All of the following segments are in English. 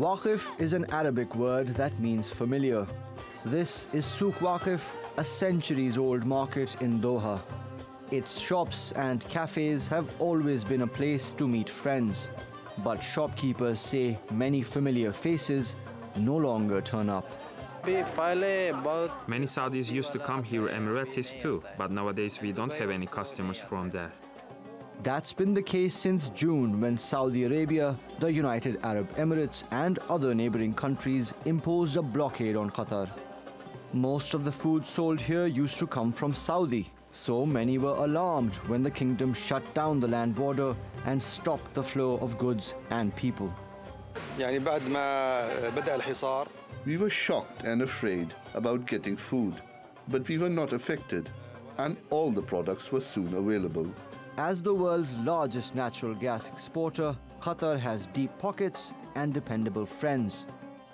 Waqif is an Arabic word that means familiar. This is Souk Waqif, a centuries-old market in Doha. Its shops and cafes have always been a place to meet friends. But shopkeepers say many familiar faces no longer turn up. Many Saudis used to come here, Emiratis too, but nowadays we don't have any customers from there. That's been the case since June, when Saudi Arabia, the United Arab Emirates and other neighbouring countries imposed a blockade on Qatar. Most of the food sold here used to come from Saudi, so many were alarmed when the kingdom shut down the land border and stopped the flow of goods and people. We were shocked and afraid about getting food, but we were not affected, and all the products were soon available. As the world's largest natural gas exporter, Qatar has deep pockets and dependable friends.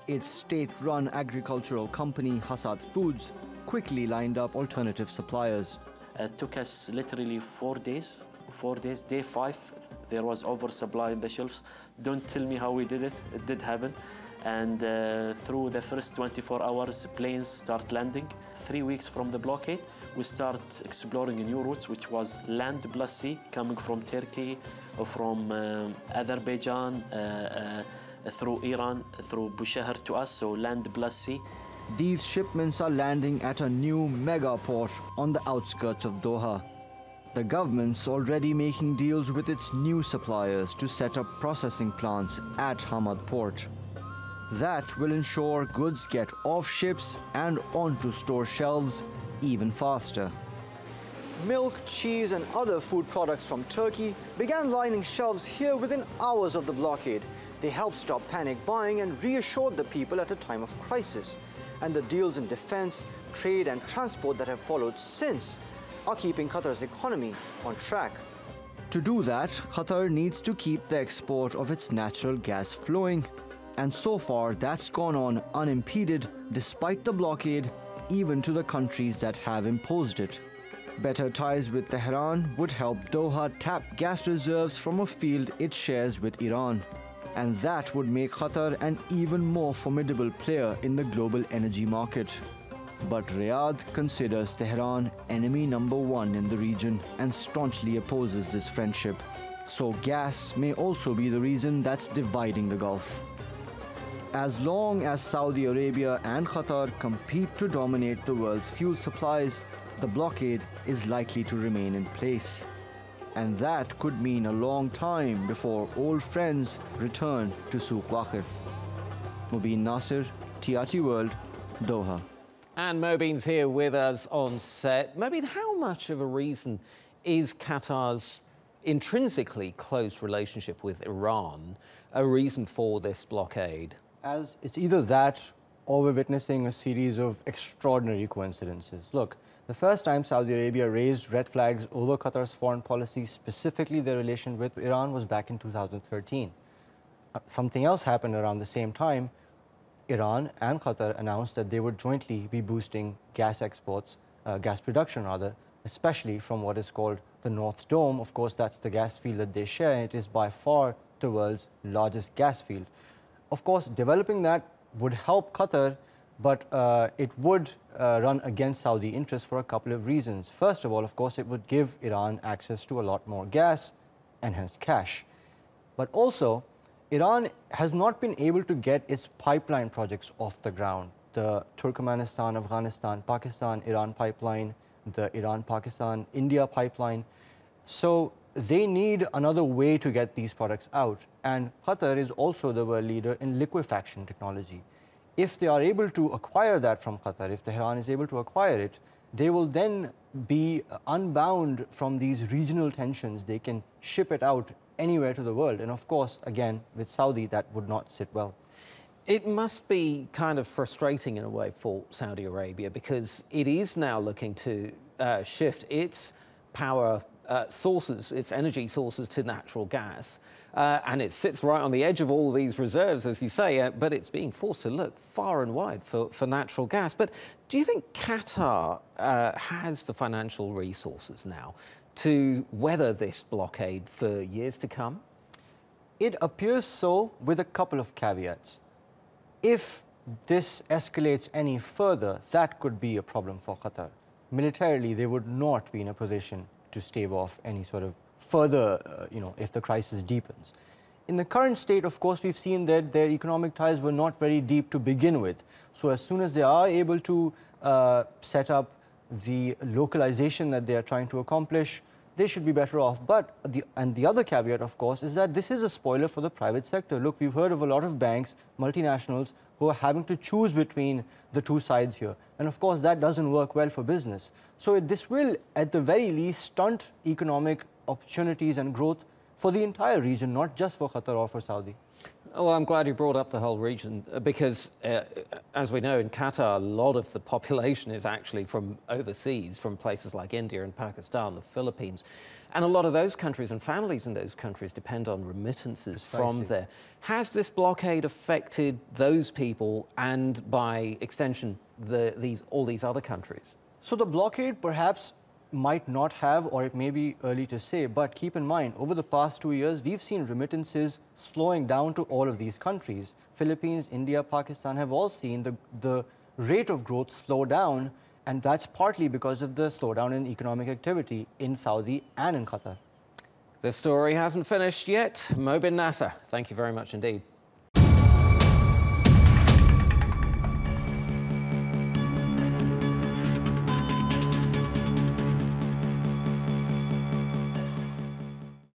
Its state-run agricultural company, Hassad Foods, quickly lined up alternative suppliers. It took us literally 4 days. 4 days. Day 5, there was oversupply in the shelves. Don't tell me how we did it. It did happen. And through the first 24 hours, planes start landing. 3 weeks from the blockade, we start exploring new routes, which was land plus sea, coming from Turkey or from Azerbaijan, through Iran, through Bushehr to us, so land plus sea. These shipments are landing at a new mega port on the outskirts of Doha. The government's already making deals with its new suppliers to set up processing plants at Hamad Port. That will ensure goods get off ships and onto store shelves even faster. Milk, cheese and other food products from Turkey began lining shelves here within hours of the blockade. They helped stop panic buying and reassured the people at a time of crisis. And the deals in defense, trade and transport that have followed since are keeping Qatar's economy on track. To do that, Qatar needs to keep the export of its natural gas flowing. And so far, that's gone on unimpeded despite the blockade, even to the countries that have imposed it. Better ties with Tehran would help Doha tap gas reserves from a field it shares with Iran. And that would make Qatar an even more formidable player in the global energy market. But Riyadh considers Tehran enemy number one in the region and staunchly opposes this friendship. So gas may also be the reason that's dividing the Gulf. As long as Saudi Arabia and Qatar compete to dominate the world's fuel supplies, the blockade is likely to remain in place. And that could mean a long time before old friends return to Souk Waqif. Mobin Nasir, TRT World, Doha. And Mobin's here with us on set. Mobin, how much of a reason is Qatar's intrinsically close relationship with Iran a reason for this blockade? As it's either that or we're witnessing a series of extraordinary coincidences. Look, the first time Saudi Arabia raised red flags over Qatar's foreign policy, specifically their relation with Iran, was back in 2013. Something else happened around the same time. Iran and Qatar announced that they would jointly be boosting gas exports, gas production rather, especially from what is called the North Dome. Of course, that's the gas field that they share, and it is by far the world's largest gas field. Of course, developing that would help Qatar, but it would run against Saudi interests for a couple of reasons. First of all, of course, it would give Iran access to a lot more gas and hence cash. But also, Iran has not been able to get its pipeline projects off the ground. The Turkmenistan, Afghanistan, Pakistan, Iran pipeline, the Iran-Pakistan-India pipeline. So they need another way to get these products out. And Qatar is also the world leader in liquefaction technology. If they are able to acquire that from Qatar, if Tehran is able to acquire it, they will then be unbound from these regional tensions. They can ship it out anywhere to the world. And of course, again, with Saudi, that would not sit well. It must be kind of frustrating in a way for Saudi Arabia, because it is now looking to shift its power sources, its energy sources, to natural gas. And it sits right on the edge of all these reserves, as you say, but it's being forced to look far and wide for natural gas. But do you think Qatar has the financial resources now to weather this blockade for years to come? It appears so, with a couple of caveats. If this escalates any further, that could be a problem for Qatar. Militarily, they would not be in a position to stave off any sort of further, if the crisis deepens. In the current state, of course, we've seen that their economic ties were not very deep to begin with. So as soon as they are able to set up the localization that they are trying to accomplish, they should be better off. But the other caveat, of course, is that this is a spoiler for the private sector. Look, we've heard of a lot of banks, multinationals, who are having to choose between the two sides here. And of course, that doesn't work well for business. So this will, at the very least, stunt economic opportunities and growth for the entire region, not just for Qatar or for Saudi. Well, I'm glad you brought up the whole region because, as we know, in Qatar, a lot of the population is actually from overseas, from places like India and Pakistan, the Philippines. And a lot of those countries and families in those countries depend on remittances from there. Has this blockade affected those people and, by extension, all these other countries? So the blockade perhaps might not have, or it may be early to say, but keep in mind, over the past 2 years, we've seen remittances slowing down to all of these countries. Philippines, India, Pakistan have all seen the rate of growth slow down, and that's partly because of the slowdown in economic activity in Saudi and in Qatar. The story hasn't finished yet. Mobin Nasir, thank you very much indeed.